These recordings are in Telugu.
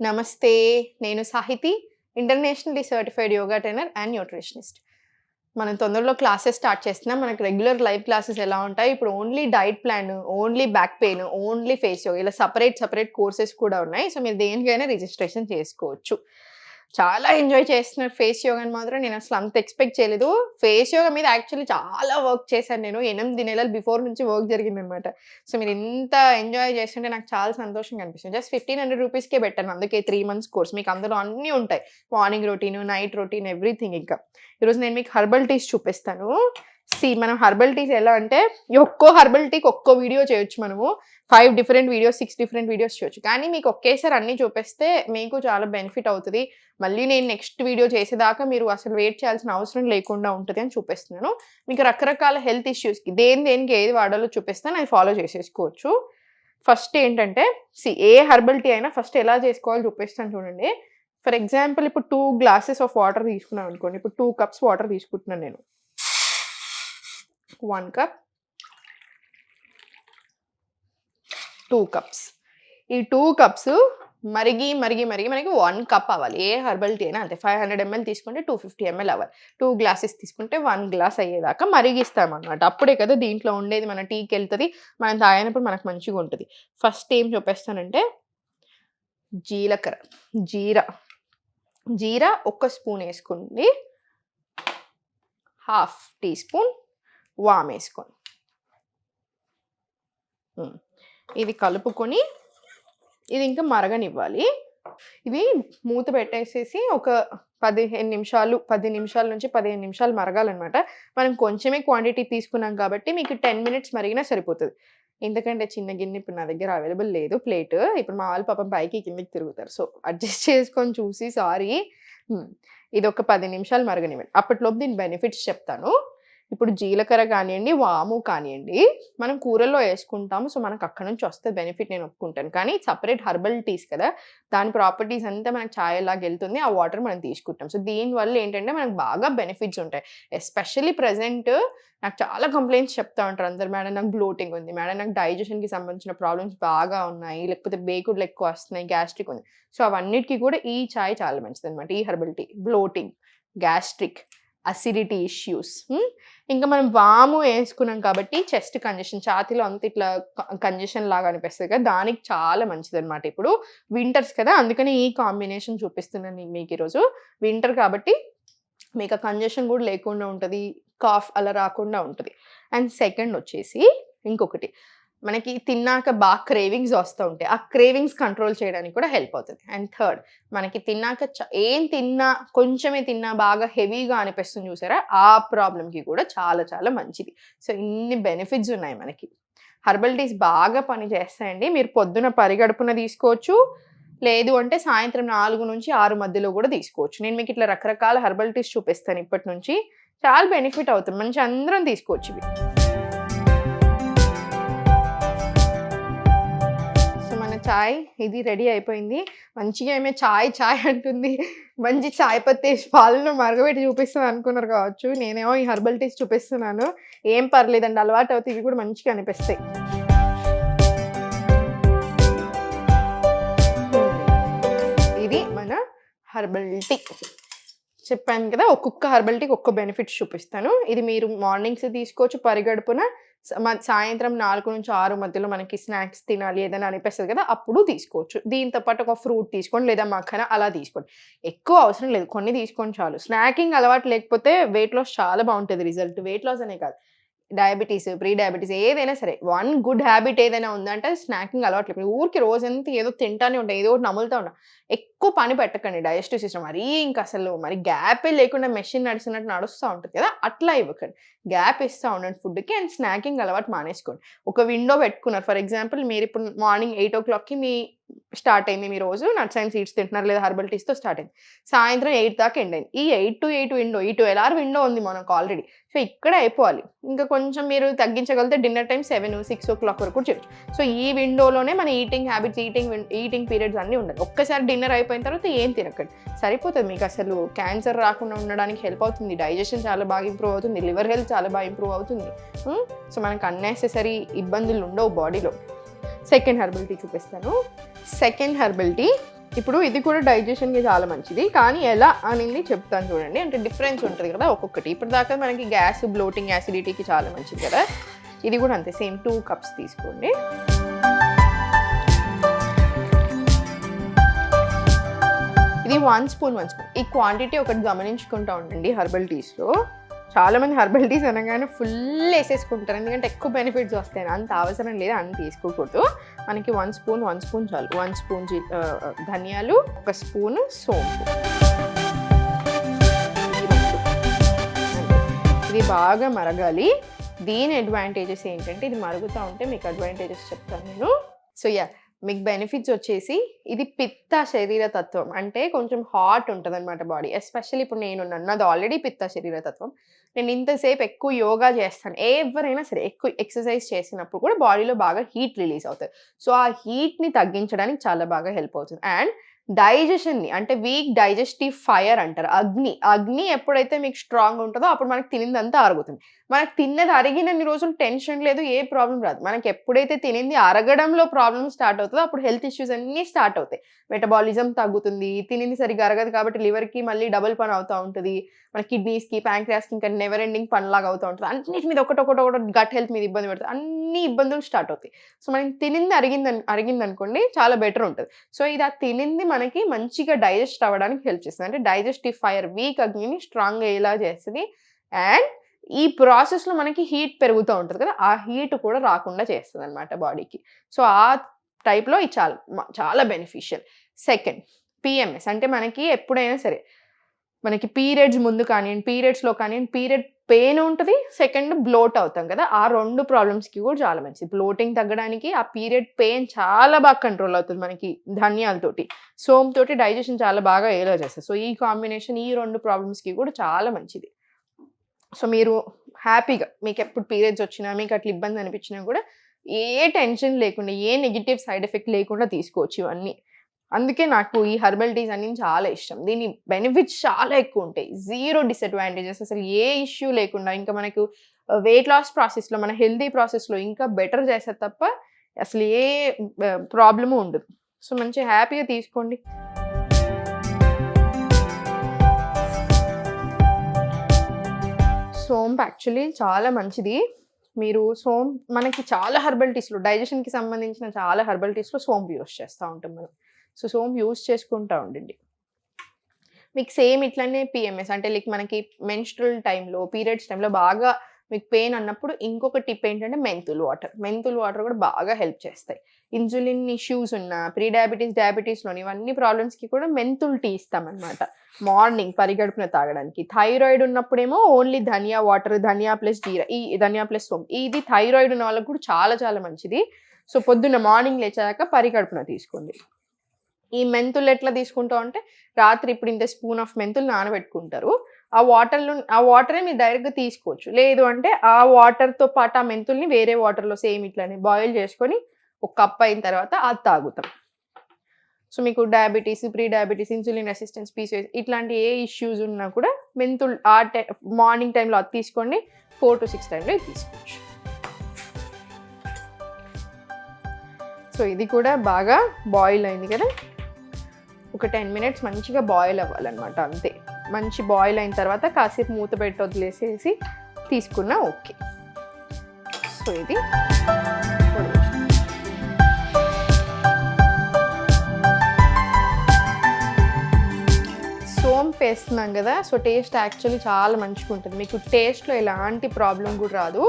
నమస్తే. నేను Sahithi, internationally certified yoga trainer and nutritionist. మనం తొందరలో క్లాసెస్ స్టార్ట్ చేస్తున్నాం. మనకు రెగ్యులర్ లైవ్ క్లాసెస్ ఎలా ఉంటాయి, ఇప్పుడు only diet plan, only back pain, only face yoga ఇలా సెపరేట్ కోర్సెస్ కూడా ఉన్నాయి. సో, మీరు దేనికైనా రిజిస్ట్రేషన్ చేసుకోవచ్చు. చాలా ఎంజాయ్ చేస్తున్నారు ఫేస్ యోగాని మాత్రం. నేను అసలు అంత ఎక్స్‌పెక్ట్ చేయలేదు. ఫేస్ యోగా మీద యాక్చువల్లీ చాలా వర్క్ చేశాను నేను. 8 నెలలు బిఫోర్ నుంచి వర్క్ జరిగిందనమాట. సో, మీరు ఇంత ఎంజాయ్ చేస్తుంటే నాకు చాలా సంతోషంగా అనిపిస్తుంది. జస్ట్ 1500 రూపీస్‌కే పెట్టాను. అందుకే 3 మంత్స్ కోర్స్. మీకు అందులో అన్నీ ఉంటాయి. Morning routine, night routine, everything ఇంకా. ఈరోజు నేను మీకు హెర్బల్ టీస్ చూపిస్తాను. మనం హెర్బల్ టీస్ ఎలా అంటే ఒక్కో హెర్బల్ టీకి ఒక్కో వీడియో చేయొచ్చు మనము. 5 డిఫరెంట్ వీడియోస్, 6 డిఫరెంట్ వీడియోస్ చేయొచ్చు. కానీ మీకు ఒకేసారి అన్నీ చూపిస్తే మీకు చాలా బెనిఫిట్ అవుతది. మళ్ళీ నేను నెక్స్ట్ వీడియో చేసేదాకా మీరు అసలు వెయిట్ చేయాల్సిన అవసరం లేకుండా ఉంటది అని చూపిస్తున్నాను. మీకు రకరకాల హెల్త్ ఇష్యూస్‌కి దేనికి ఏది వాడాలో చూపిస్తాను. అది ఫాలో చేసేసుకోవచ్చు. ఫస్ట్ ఏంటంటే ఏ హెర్బల్ టీ అయినా ఫస్ట్ ఎలా చేసుకోవాలో చూపిస్తాను చూడండి. ఫర్ ఎగ్జాంపుల్ ఇప్పుడు 2 గ్లాసెస్ ఆఫ్ వాటర్ తీసుకున్నాం అనుకోండి. ఇప్పుడు 2 కప్స్ వాటర్ తీసుకుంటున్నాను నేను. 1 కప్, 2 కప్స్. ఈ 2 కప్స్ మరిగి మనకి 1 కప్ అవ్వాలి. ఏ హెర్బల్ టీ అయినా అంతే. 500 ml తీసుకుంటే 250 ml అవ్వాలి. 2 గ్లాసెస్ తీసుకుంటే 1 గ్లాస్ అయ్యేదాకా మరిగిస్తామన్నమాట. అప్పుడే కదా దీంట్లో ఉండేది మన టీకెళ్తది. మనం తాగినప్పుడు మనకు మంచిగా ఉంటది. ఫస్ట్ ఏం చూపిస్తానంటే జీలకర్ర, జీరా 1 స్పూన్ వేసుకోండి. హాఫ్ టీ స్పూన్ వామ్ వేసుకోండి. ఇది కలుపుకొని ఇది ఇంకా మరగనివ్వాలి. ఇవి మూత పెట్టేసేసి ఒక 10 నిమిషాల నుంచి 15 నిమిషాలు మరగాలన్నమాట. మనం కొంచెమే క్వాంటిటీ తీసుకున్నాం కాబట్టి మీకు 10 మినిట్స్ మరిగినా సరిపోతది. ఎందుకంటే చిన్న గిన్నె ఇప్పుడు నా దగ్గర అవైలబుల్ లేదు ప్లేట్. ఇప్పుడు మా వాళ్ళు పాపం పైకి కిందకి తిరుగుతారు. సో, అడ్జస్ట్ చేసుకొని చూసి సారీ. ఇది ఒక 10 నిమిషాలు మరగనివ్వండి. అప్పటిలోపు దీని బెనిఫిట్స్ చెప్తాను. ఇప్పుడు జీలకర్ర కానియండి, వాము కానియండి మనం కూరల్లో వేసుకుంటాము. సో, మనకు అక్కడ నుంచి వస్తే బెనిఫిట్ నేను ఒప్పుకుంటాను. కానీ సెపరేట్ హెర్బల్ టీస్ కదా, దాని ప్రాపర్టీస్ అంతా మనకు ఛాయ్ లాగా వెళ్తుంది. ఆ వాటర్ మనం తీసుకుంటాం. సో, దీనివల్ల ఏంటంటే మనకు బాగా బెనిఫిట్స్ ఉంటాయి. ఎస్పెషల్లీ ప్రెజెంట్ నాకు చాలా కంప్లైంట్స్ చెప్తా ఉంటారు అందరు. మేడం నాకు బ్లోటింగ్ ఉంది, మేడం నాకు డైజెషన్‌కి సంబంధించిన ప్రాబ్లమ్స్ బాగా ఉన్నాయి, లేకపోతే బేకుడ్లు ఎక్కువ వస్తున్నాయి, గ్యాస్ట్రిక్ ఉంది. సో, అవన్నిటికి కూడా ఈ ఛాయ్ చాలా మంచిదనమాట. ఈ herbal tea bloating, gastric, acidity issues. ఇంకా మనం వాము వేసుకున్నాం కాబట్టి చెస్ట్ కంజెషన్, ఛాతీలో అంత ఇట్లా కంజెషన్ లాగా అనిపిస్తుంది కదా, దానికి చాలా మంచిదనమాట. ఇప్పుడు వింటర్స్ కదా, అందుకని ఈ కాంబినేషన్ చూపిస్తున్నాను మీకు ఈరోజు. వింటర్ కాబట్టి మీకు ఆ కంజెషన్ కూడా లేకుండా ఉంటుంది, కాఫ్ అలా రాకుండా ఉంటుంది. అండ్ సెకండ్ వచ్చేసి ఇంకొకటి, మనకి తిన్నాక బాగా క్రేవింగ్స్ వస్తూ ఉంటాయి. ఆ క్రేవింగ్స్ కంట్రోల్ చేయడానికి కూడా హెల్ప్ అవుతుంది. అండ్ థర్డ్, మనకి తిన్నాక ఏం తిన్నా, కొంచెమే తిన్నా బాగా హెవీగా అనిపిస్తుంది చూసారా, ఆ ప్రాబ్లంకి కూడా చాలా చాలా మంచిది. సో, ఇన్ని బెనిఫిట్స్ ఉన్నాయి మనకి. హెర్బల్ టీస్ బాగా పని చేస్తాయండి. మీరు పొద్దున పరిగడుపున తీసుకోవచ్చు, లేదు అంటే సాయంత్రం 4 నుంచి 6 మధ్యలో కూడా తీసుకోవచ్చు. నేను మీకు ఇట్లా రకరకాల హెర్బల్ టీస్ చూపిస్తాను ఇప్పటి నుంచి. చాలా బెనిఫిట్ అవుతుంది. మంచి అందరం తీసుకోవచ్చు ఇవి. చాయ్ ఇది రెడీ అయిపోయింది. మంచిగా ఏమే చాయ్ అంటుంది. మంచి చాయ్ పత్తి పాలను మరగబెట్టి చూపిస్తాను అనుకున్నారు కావచ్చు. నేనేమో ఈ హెర్బల్ టీస్ చూపిస్తున్నాను. ఏం పర్లేదండి, అలవాటు అవుతాయి. ఇవి కూడా మంచిగా అనిపిస్తాయి. ఇది మన హెర్బల్ టీ. చెప్పాను కదా, ఒక్కొక్క హెర్బల్ టీకి ఒక్క బెనిఫిట్స్ చూపిస్తాను. ఇది మీరు మార్నింగ్స్ తీసుకోవచ్చు పరిగడుపున. సాయంత్రం 4 నుంచి 6 మధ్యలో మనకి స్నాక్స్ తినాలి ఏదైనా అనిపిస్తుంది కదా, అప్పుడు తీసుకోవచ్చు. దీంతో పాటు ఒక ఫ్రూట్ తీసుకోండి, లేదా మఖానా అలా తీసుకోండి. ఎక్కువ అవసరం లేదు, కొన్ని తీసుకోండి చాలు. స్నాకింగ్ అలవాటు లేకపోతే వెయిట్ లాస్ చాలా బాగుంటుంది రిజల్ట్. వెయిట్ లాస్ అనే కాదు, డయాబెటీస్, ప్రీ డయాబెటీస్ ఏదైనా సరే, వన్ గుడ్ హ్యాబిట్ ఏదైనా ఉందంటే స్నాకింగ్ అలవాటు లేదు. ఊరికి రోజంతా ఏదో తింటానే ఉంటాయి, ఏదో ఒకటి నములుతూ ఉంటాం. ఎక్కువ పని పెట్టకండి డైజెస్టివ్ సిస్టమ్. మరీ ఇంకా అసలు మరి గ్యాపే లేకుండా మెషిన్ నడిచినట్టు నడుస్తూ ఉంటుంది కదా, అట్లా ఇవ్వకండి. గ్యాప్ ఇస్తూ ఉండండి ఫుడ్కి. అండ్ స్నాకింగ్ అలవాటు మానేసుకోండి. ఒక విండో పెట్టుకున్నారు, ఫర్ ఎగ్జాంపుల్ మీరు ఇప్పుడు మార్నింగ్ 8 o'clockకి మీ స్టార్ట్ అయింది, మీ రోజు నట్స్ అండ్ సీడ్స్ తింటున్నారు, లేదా హెర్బల్ టీస్తో స్టార్ట్ అయింది, సాయంత్రం 8 దాకా ఎండ్ అయింది. ఈ 8 to 8 విండో, ఈ 12 hour విండో ఉంది మనకు ఆల్రెడీ. సో, ఇక్కడే అయిపోవాలి. ఇంకా కొంచెం మీరు తగ్గించగలిగితే డిన్నర్ టైం 7, 6 o'clock వరకు చేయొచ్చు. సో, ఈ విండోలోనే మన ఈటింగ్ హ్యాబిట్స్, ఈటింగ్ పీరియడ్స్ అన్నీ ఉండాలి. ఒక్కసారి డిన్నర్ అయిపోయిన తర్వాత ఏం తినకండి, సరిపోతుంది. మీకు అసలు క్యాన్సర్ రాకుండా ఉండడానికి హెల్ప్ అవుతుంది. డైజెషన్ చాలా బాగా ఇంప్రూవ్ అవుతుంది. లివర్ హెల్త్ చాలా బాగా ఇంప్రూవ్ అవుతుంది. సో, మనకు అన్నెసెసరీ ఇబ్బందులు ఉండవు బాడీలో. సెకండ్ హెర్బల్ టీ చూపిస్తాను. సెకండ్ హెర్బల్ టీ ఇప్పుడు ఇది కూడా డైజెషన్కి చాలా మంచిది, కానీ ఎలా అనేది చెప్తాను చూడండి. అంటే డిఫరెన్స్ ఉంటుంది కదా ఒక్కొక్కటి. ఇప్పుడు దాకా మనకి గ్యాస్, బ్లోటింగ్, యాసిడిటీకి చాలా మంచిది కదా. ఇది కూడా అంతే, సేమ్ 2 కప్స్ తీసుకోండి. ఇది 1 స్పూన్. ఈ క్వాంటిటీ ఒకటి గమనించుకుంటూ ఉండండి. హెర్బల్ టీస్లో చాలామంది హెర్బల్ టీస్ అనగానే ఫుల్ వేసేసుకుంటారు, ఎందుకంటే ఎక్కువ బెనిఫిట్స్ వస్తాయి. అంత అవసరం లేదు, అంత తీసుకోకూడదు. మనకి 1 స్పూన్ చాలు. 1 స్పూన్ ధనియాలు, 1 స్పూన్ సోంపు. ఇది బాగా మరగాలి. దీని అడ్వాంటేజెస్ ఏంటంటే, ఇది మరుగుతూ ఉంటే మీకు అడ్వాంటేజెస్ చెప్తాను నేను. సో మీకు బెనిఫిట్స్ వచ్చేసి, ఇది పిత్త శరీర తత్వం, అంటే కొంచెం హాట్ ఉంటుంది అనమాట బాడీ. ఎస్పెషల్లీ ఇప్పుడు నాది ఆల్రెడీ పిత్త శరీర తత్వం. నేను ఇంతసేపు ఎక్కువ యోగా చేస్తాను, ఎవరైనా సరే ఎక్కువ ఎక్సర్సైజ్ చేసినప్పుడు కూడా బాడీలో బాగా హీట్ రిలీజ్ అవుతుంది. సో ఆ హీట్ని తగ్గించడానికి చాలా బాగా హెల్ప్ అవుతుంది. అండ్ డైజెషన్ని, అంటే వీక్ డైజెస్టివ్ ఫైర్ అంటారు. అగ్ని ఎప్పుడైతే మీకు స్ట్రాంగ్ ఉంటుందో అప్పుడు మనకు తినిందంతా అరుగుతుంది. మనకు తిన్నది అరిగినన్ని రోజులు టెన్షన్ లేదు, ఏ ప్రాబ్లం రాదు. మనకి ఎప్పుడైతే తినింది అరగడంలో ప్రాబ్లం స్టార్ట్ అవుతుందో అప్పుడు హెల్త్ ఇష్యూస్ అన్నీ స్టార్ట్ అవుతాయి. మెటబాలిజం తగ్గుతుంది, తినింది సరిగ్గా అరగదు కాబట్టి లివర్కి మళ్ళీ డబుల్ పని అవుతూ ఉంటుంది. మన కిడ్నీస్కి, ప్యాంక్రియాస్కి ఇంకా నెవర్ ఎండింగ్ పనిలాగా అవుతూ ఉంటుంది. అన్నిటి మీద ఒకటి గట్ హెల్త్ మీద ఇబ్బంది పడుతుంది, అన్ని ఇబ్బందులు స్టార్ట్ అవుతాయి. సో మనం తినింది అరిగింది అనుకోండి, చాలా బెటర్ ఉంటుంది. సో ఇది ఆ తినింది మనకి మంచిగా డైజెస్ట్ అవ్వడానికి హెల్ప్ చేస్తుంది. అంటే డైజెస్టివ్ ఫైర్, వీక్ అగ్నిని స్ట్రాంగ్ అయ్యేలా చేస్తుంది. అండ్ ఈ ప్రాసెస్లో మనకి హీట్ పెరుగుతూ ఉంటుంది కదా, ఆ హీట్ కూడా రాకుండా చేస్తుంది అనమాట బాడీకి. సో ఆ టైప్లో ఇది చాలా బెనిఫిషియల్. Second, PMS. అంటే మనకి ఎప్పుడైనా సరే మనకి పీరియడ్స్ ముందు కానివ్వండి, పీరియడ్స్లో కానివ్వండి, పీరియడ్ పెయిన్ ఉంటుంది. సెకండ్, బ్లోట్ అవుతాం కదా, ఆ 2 ప్రాబ్లమ్స్కి కూడా చాలా మంచిది. బ్లోటింగ్ తగ్గడానికి, ఆ పీరియడ్ పెయిన్ చాలా బాగా కంట్రోల్ అవుతుంది మనకి ధనియాలతోటి. సోంతోటి డైజెషన్ చాలా బాగా ఏలా చేస్తుంది. సో ఈ కాంబినేషన్ ఈ 2 ప్రాబ్లమ్స్కి కూడా చాలా మంచిది. సో మీరు హ్యాపీగా, మీకు ఎప్పుడు పీరియడ్స్ వచ్చినా, మీకు అట్లా ఇబ్బంది అనిపించినా కూడా ఏ టెన్షన్ లేకుండా, ఏ నెగిటివ్ సైడ్ ఎఫెక్ట్ లేకుండా తీసుకోవచ్చు ఇవన్నీ. అందుకే నాకు ఈ హెర్బల్ టీస్ అన్ని చాలా ఇష్టం. దీని బెనిఫిట్స్ చాలా ఎక్కువ ఉంటాయి, 0 డిసడ్వాంటేజెస్, అసలు ఏ ఇష్యూ లేకుండా. ఇంకా మనకు వెయిట్ లాస్ ప్రాసెస్లో, మన హెల్దీ ప్రాసెస్లో ఇంకా బెటర్ చేస్తారు తప్ప అసలు ఏ ప్రాబ్లము ఉండదు. సో మంచిగా హ్యాపీగా తీసుకోండి. సోంపు యాక్చువల్లీ చాలా మంచిది. మీరు మనకి చాలా హెర్బల్ టీస్లో, డైజెషన్కి సంబంధించిన చాలా హెర్బల్ టీస్లో సోంపు యూస్ చేస్తూ ఉంటాం మనం. సో సోంపు యూస్ చేసుకుంటూ ఉండండి. మీకు సేమ్ ఇట్లనే పిఎంఎస్, అంటే లైక్ మనకి మెన్స్ట్రల్ టైంలో, పీరియడ్స్ టైంలో బాగా మీకు పెయిన్ అన్నప్పుడు ఇంకొక టిప్ ఏంటంటే మెంతులు వాటర్ కూడా బాగా హెల్ప్ చేస్తాయి. ఇన్సులిన్ ఇష్యూస్ ఉన్న, ప్రీ డయాబెటీస్లోని ఇవన్నీ ప్రాబ్లమ్స్కి కూడా మెంతులు టీ ఇస్తామన్నమాట మార్నింగ్ పరిగడుపున తాగడానికి. థైరాయిడ్ ఉన్నప్పుడేమో ఓన్లీ ధనియా వాటర్, ధనియా ప్లస్ జీరా, ఈ ధనియా ప్లస్ సోంపు, ఇది థైరాయిడ్ ఉన్న వాళ్ళకి కూడా చాలా చాలా మంచిది. సో పొద్దున్న మార్నింగ్ లేచాక పరిగడుపున తీసుకోండి. ఈ మెంతులు ఎట్లా తీసుకుంటాం అంటే, రాత్రి ఇప్పుడు ఇంత స్పూన్ ఆఫ్ మెంతులు నానబెట్టుకుంటారు. ఆ వాటరే మీరు డైరెక్ట్గా తీసుకోవచ్చు. లేదు అంటే ఆ వాటర్తో పాటు ఆ మెంతుల్ని వేరే వాటర్లో సేమ్ ఇట్లానే బాయిల్ చేసుకొని 1 కప్ అయిన తర్వాత అది తాగుతాం. సో మీకు diabetes, pre diabetes, insulin resistance, PCOS ఇట్లాంటి ఏ ఇష్యూస్ ఉన్నా కూడా మెంతులు మార్నింగ్ టైంలో అది తీసుకోండి. 4 to 6 టైంలో ఇది తీసుకోవచ్చు. సో ఇది కూడా బాగా బాయిల్ అయింది కదా, ఒక 10 minutes మంచిగా బాయిల్ అవ్వాలన్నమాట, అంతే. మంచి బాయిల్ అయిన తర్వాత కాసేపు మూత పెట్టి వదిలేసేసి తీసుకున్నా ఓకే. సో ఇది సోంపు వేస్తున్నాం కదా, సో టేస్ట్ యాక్చువల్లీ చాలా మంచిగా ఉంటుంది. మీకు టేస్ట్లో ఎలాంటి ప్రాబ్లం కూడా రాదు.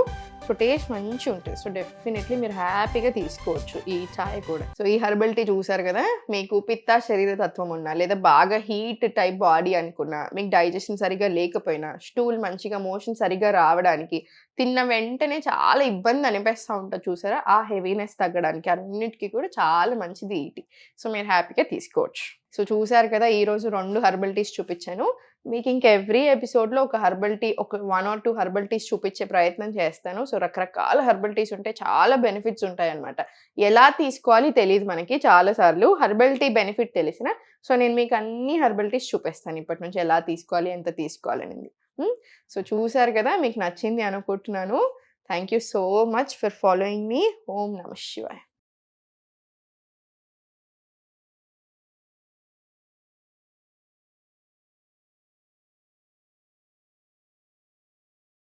సో టేస్ట్ మంచిగా ఉంటుంది. సో డెఫినెట్లీ మీరు హ్యాపీగా తీసుకోవచ్చు ఈ చాయ్ కూడా. సో ఈ హెర్బల్ టీ చూసారు కదా, మీకు పిత్త శరీర తత్వం ఉన్నా, లేదా బాగా హీట్ టైప్ బాడీ అనుకున్నా, మీకు డైజెషన్ సరిగా లేకపోయినా, స్టూల్ మంచిగా మోషన్ సరిగా రావడానికి, తిన్న వెంటనే చాలా ఇబ్బంది అనిపిస్తూ ఉంటుంది చూసారా, ఆ హెవీనెస్ తగ్గడానికి, అన్నిటికీ కూడా చాలా మంచిది ఈ టీ. సో మీరు హ్యాపీగా తీసుకోవచ్చు. సో చూసారు కదా, ఈరోజు 2 హెర్బల్ టీస్ చూపించాను. మీకు ఇంకా ఎవ్రీ ఎపిసోడ్లో ఒక హెర్బల్ టీ, ఒక 1 or 2 హెర్బల్ టీస్ చూపించే ప్రయత్నం చేస్తాను. సో రకరకాల హెర్బల్ టీస్ ఉంటాయి, చాలా బెనిఫిట్స్ ఉంటాయి అనమాట. ఎలా తీసుకోవాలి తెలియదు మనకి చాలాసార్లు, హెర్బల్ టీ బెనిఫిట్ తెలిసిన. సో నేను మీకు అన్ని హెర్బల్ టీస్ చూపిస్తాను ఇప్పటి నుంచి, ఎలా తీసుకోవాలి, ఎంత తీసుకోవాలనేది. సో చూసారు కదా, మీకు నచ్చింది అనుకుంటున్నాను. Thank you so much for following మీ. ఓం నమః శివాయ.